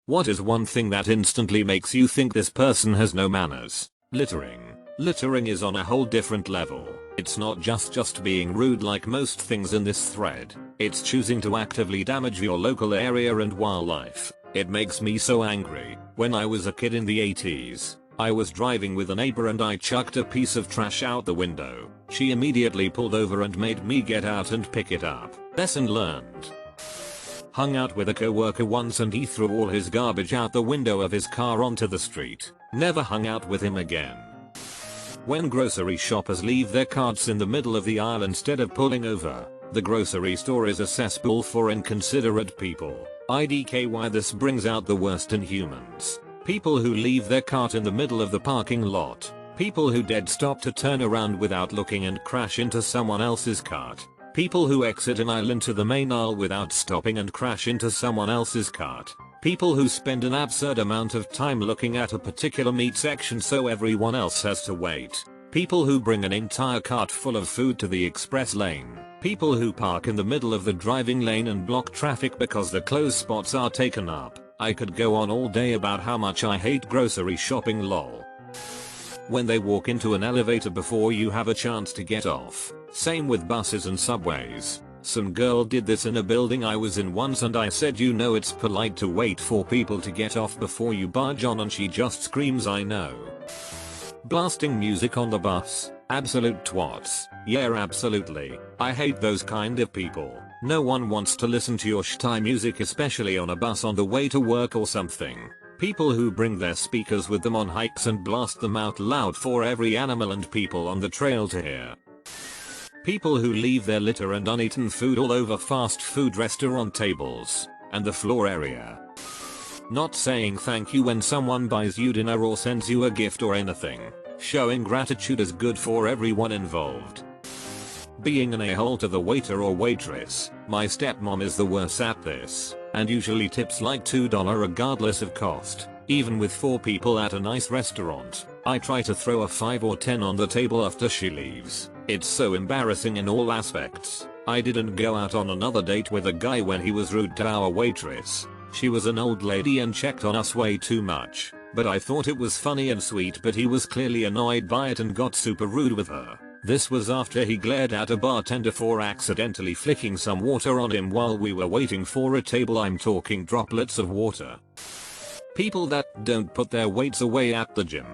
What is one thing that instantly makes you think this person has no manners? Littering. Littering is on a whole different level. It's not just being rude like most things in this thread. It's choosing to actively damage your local area and wildlife. It makes me so angry. When I was a kid in the 80s, I was driving with a neighbor and I chucked a piece of trash out the window. She immediately pulled over and made me get out and pick it up. Lesson learned. Hung out with a coworker once and he threw all his garbage out the window of his car onto the street. Never hung out with him again. When grocery shoppers leave their carts in the middle of the aisle instead of pulling over, the grocery store is a cesspool for inconsiderate people. IDKY, this brings out the worst in humans. People who leave their cart in the middle of the parking lot. People who dead stop to turn around without looking and crash into someone else's cart. People who exit an aisle into the main aisle without stopping and crash into someone else's cart. People who spend an absurd amount of time looking at a particular meat section so everyone else has to wait. People who bring an entire cart full of food to the express lane. People who park in the middle of the driving lane and block traffic because the closed spots are taken up. I could go on all day about how much I hate grocery shopping, lol. When they walk into an elevator before you have a chance to get off. Same with buses and subways. Some girl did this in a building I was in once and I said, you know it's polite to wait for people to get off before you barge on, and she just screams, I know. Blasting music on the bus. Absolute twats. Yeah, absolutely. I hate those kind of people. No one wants to listen to your shitty music, especially on a bus on the way to work or something. People who bring their speakers with them on hikes and blast them out loud for every animal and people on the trail to hear. People who leave their litter and uneaten food all over fast food restaurant tables and the floor area. Not saying thank you when someone buys you dinner or sends you a gift or anything. Showing gratitude is good for everyone involved. Being an a-hole to the waiter or waitress. My stepmom is the worst at this, and usually tips like $2 regardless of cost. Even with 4 people at a nice restaurant, I try to throw a 5 or 10 on the table after she leaves. It's so embarrassing in all aspects. I didn't go out on another date with a guy when he was rude to our waitress. She was an old lady and checked on us way too much, but I thought it was funny and sweet, but he was clearly annoyed by it and got super rude with her. This was after he glared at a bartender for accidentally flicking some water on him while we were waiting for a table. I'm talking droplets of water. People that don't put their weights away at the gym.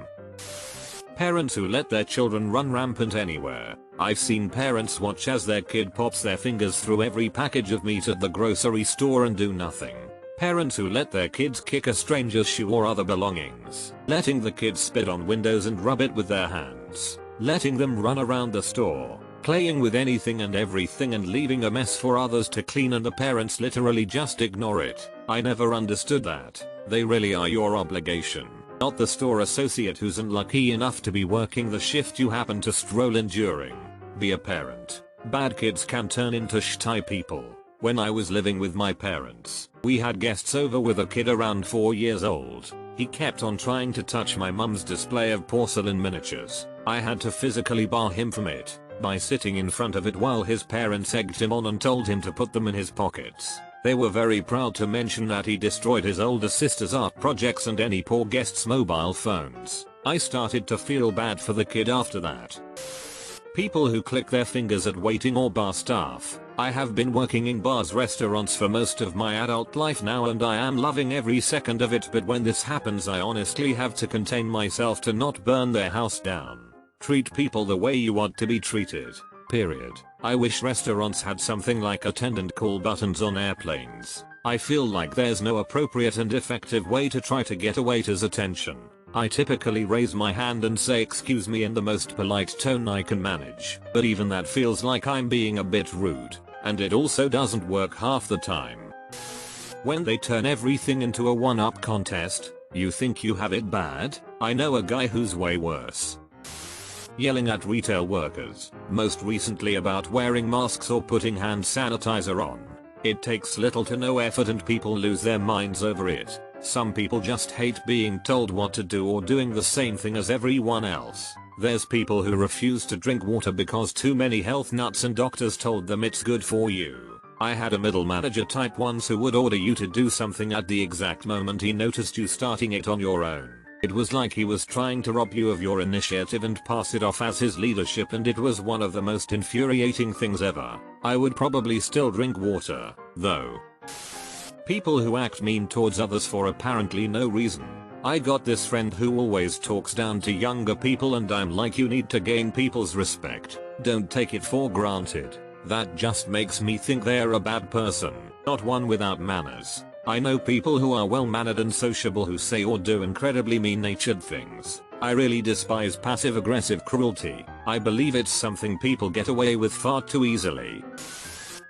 Parents who let their children run rampant anywhere. I've seen parents watch as their kid pops their fingers through every package of meat at the grocery store and do nothing. Parents who let their kids kick a stranger's shoe or other belongings. Letting the kids spit on windows and rub it with their hands. Letting them run around the store. Playing with anything and everything and leaving a mess for others to clean, and the parents literally just ignore it. I never understood that. They really are your obligation, not the store associate who's unlucky enough to be working the shift you happen to stroll in during. Be a parent. Bad kids can turn into shitty people. When I was living with my parents, we had guests over with a kid around 4 years old. He kept on trying to touch my mum's display of porcelain miniatures. I had to physically bar him from it by sitting in front of it while his parents egged him on and told him to put them in his pockets. They were very proud to mention that he destroyed his older sister's art projects and any poor guest's mobile phones. I started to feel bad for the kid after that. People who click their fingers at waiting or bar staff. I have been working in bars, restaurants for most of my adult life now, and I am loving every second of it, but when this happens I honestly have to contain myself to not burn their house down. Treat people the way you want to be treated. Period. I wish restaurants had something like attendant call buttons on airplanes. I feel like there's no appropriate and effective way to try to get a waiter's attention. I typically raise my hand and say excuse me in the most polite tone I can manage, but even that feels like I'm being a bit rude, and it also doesn't work half the time. When they turn everything into a one-up contest, you think you have it bad? I know a guy who's way worse. Yelling at retail workers, most recently about wearing masks or putting hand sanitizer on. It takes little to no effort and people lose their minds over it. Some people just hate being told what to do or doing the same thing as everyone else. There's people who refuse to drink water because too many health nuts and doctors told them it's good for you. I had a middle manager type once who would order you to do something at the exact moment he noticed you starting it on your own. It was like he was trying to rob you of your initiative and pass it off as his leadership, and it was one of the most infuriating things ever. I would probably still drink water, though. People who act mean towards others for apparently no reason. I got this friend who always talks down to younger people, and I'm like, you need to gain people's respect. Don't take it for granted. That just makes me think they're a bad person, not one without manners. I know people who are well-mannered and sociable who say or do incredibly mean-natured things. I really despise passive-aggressive cruelty. I believe it's something people get away with far too easily.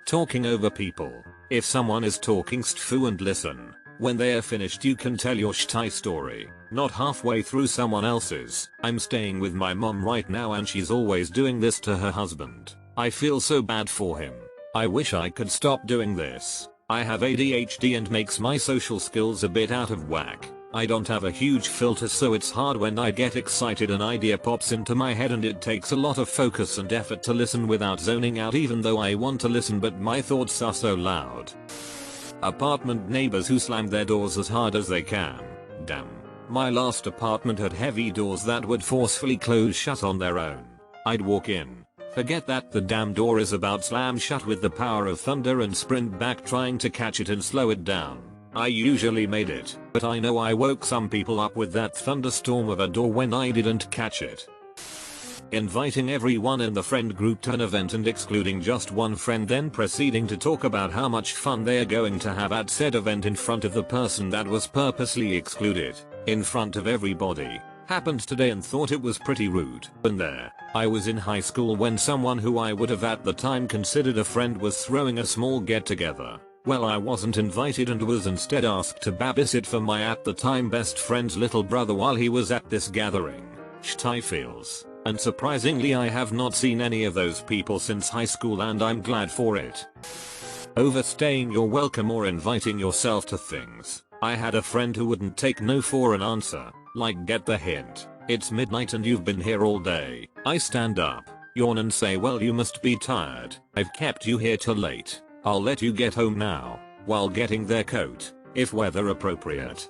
Talking over people. If someone is talking stfu and listen, when they are finished you can tell your shtai story, not halfway through someone else's. I'm staying with my mom right now and she's always doing this to her husband. I feel so bad for him. I wish I could stop doing this. I have ADHD and makes my social skills a bit out of whack. I don't have a huge filter, so it's hard when I get excited an idea pops into my head, and it takes a lot of focus and effort to listen without zoning out, even though I want to listen but my thoughts are so loud. Apartment neighbors who slam their doors as hard as they can. Damn. My last apartment had heavy doors that would forcefully close shut on their own. I'd walk in, forget that the damn door is about slam shut with the power of thunder, and sprint back trying to catch it and slow it down. I usually made it, but I know I woke some people up with that thunderstorm of a door when I didn't catch it. Inviting everyone in the friend group to an event and excluding just one friend, then proceeding to talk about how much fun they are going to have at said event in front of the person that was purposely excluded, in front of everybody. Happened today and thought it was pretty rude. And there, I was in high school when someone who I would have at the time considered a friend was throwing a small get-together. Well, I wasn't invited and was instead asked to babysit for my at the time best friend's little brother while he was at this gathering. Shtai feels. And surprisingly I have not seen any of those people since high school, and I'm glad for it. Overstaying your welcome or inviting yourself to things. I had a friend who wouldn't take no for an answer. Like, get the hint. It's midnight and you've been here all day. I stand up, yawn and say, well, you must be tired. I've kept you here till late. I'll let you get home now, while getting their coat, if weather appropriate.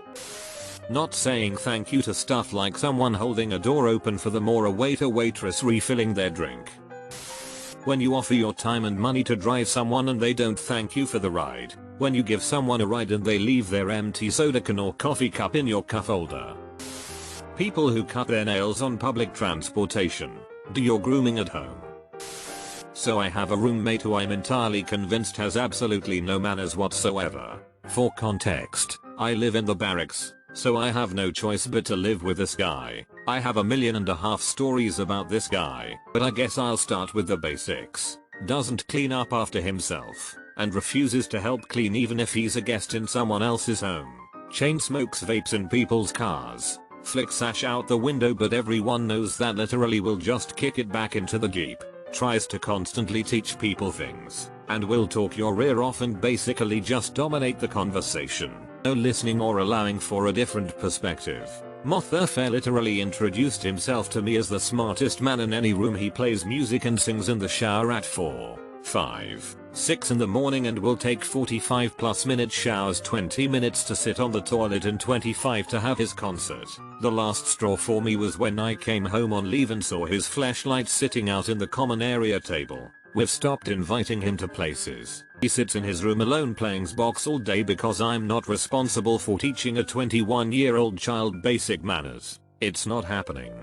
Not saying thank you to stuff like someone holding a door open for them or a waiter waitress refilling their drink. When you offer your time and money to drive someone and they don't thank you for the ride. When you give someone a ride and they leave their empty soda can or coffee cup in your cup holder. People who cut their nails on public transportation. Do your grooming at home. So I have a roommate who I'm entirely convinced has absolutely no manners whatsoever. For context, I live in the barracks, so I have no choice but to live with this guy. I have 1.5 million stories about this guy, but I guess I'll start with the basics. Doesn't clean up after himself, and refuses to help clean even if he's a guest in someone else's home. Chain smokes vapes in people's cars. Flicks ash out the window, but everyone knows that literally will just kick it back into the Jeep. Tries to constantly teach people things, and will talk your ear off and basically just dominate the conversation. No listening or allowing for a different perspective. Motherfair literally introduced himself to me as the smartest man in any room. He plays music and sings in the shower at 4, 5, 6 in the morning and will take 45+ minute showers, 20 minutes to sit on the toilet and 25 to have his concert. The last straw for me was when I came home on leave and saw his flashlight sitting out in the common area table. We've stopped inviting him to places. He sits in his room alone playing Xbox all day because I'm not responsible for teaching a 21-year-old child basic manners. It's not happening.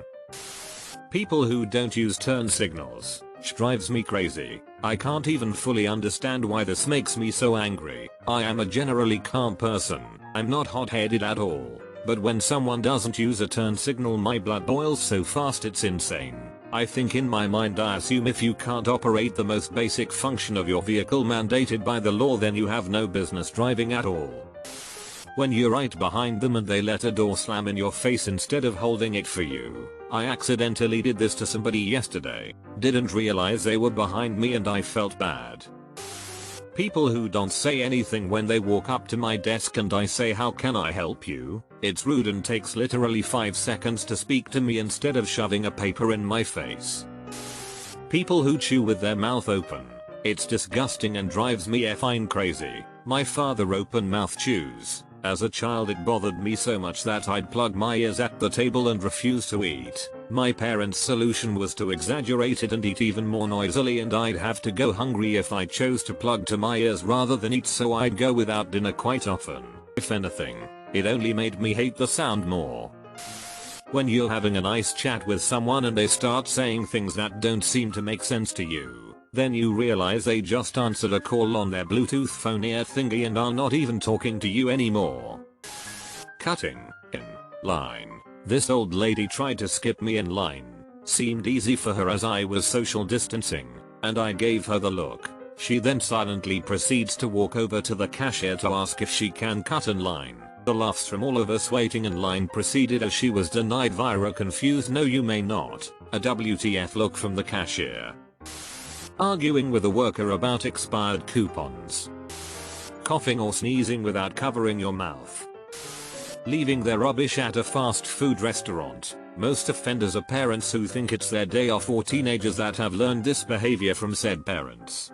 People who don't use turn signals. Drives me crazy. I can't even fully understand why this makes me so angry. I am a generally calm person. I'm not hot-headed at all. But when someone doesn't use a turn signal, my blood boils so fast it's insane. I think in my mind I assume if you can't operate the most basic function of your vehicle mandated by the law, then you have no business driving at all. When you're right behind them and they let a door slam in your face instead of holding it for you. I accidentally did this to somebody yesterday. Didn't realize they were behind me and I felt bad. People who don't say anything when they walk up to my desk and I say, how can I help you? It's rude and takes literally 5 seconds to speak to me instead of shoving a paper in my face. People who chew with their mouth open. It's disgusting and drives me effing crazy. My father open mouth chews. As a child it bothered me so much that I'd plug my ears at the table and refuse to eat. My parents' solution was to exaggerate it and eat even more noisily, and I'd have to go hungry if I chose to plug to my ears rather than eat, so I'd go without dinner quite often. If anything, it only made me hate the sound more. When you're having a nice chat with someone and they start saying things that don't seem to make sense to you, then you realize they just answered a call on their Bluetooth phone ear thingy and are not even talking to you anymore. Cutting in line. This old lady tried to skip me in line. Seemed easy for her as I was social distancing, and I gave her the look. She then silently proceeds to walk over to the cashier to ask if she can cut in line. The laughs from all of us waiting in line proceeded as she was denied via a confused "no you may not," a WTF look from the cashier. Arguing with a worker about expired coupons. Coughing or sneezing without covering your mouth. Leaving their rubbish at a fast food restaurant. Most offenders are parents who think it's their day off, or teenagers that have learned this behavior from said parents.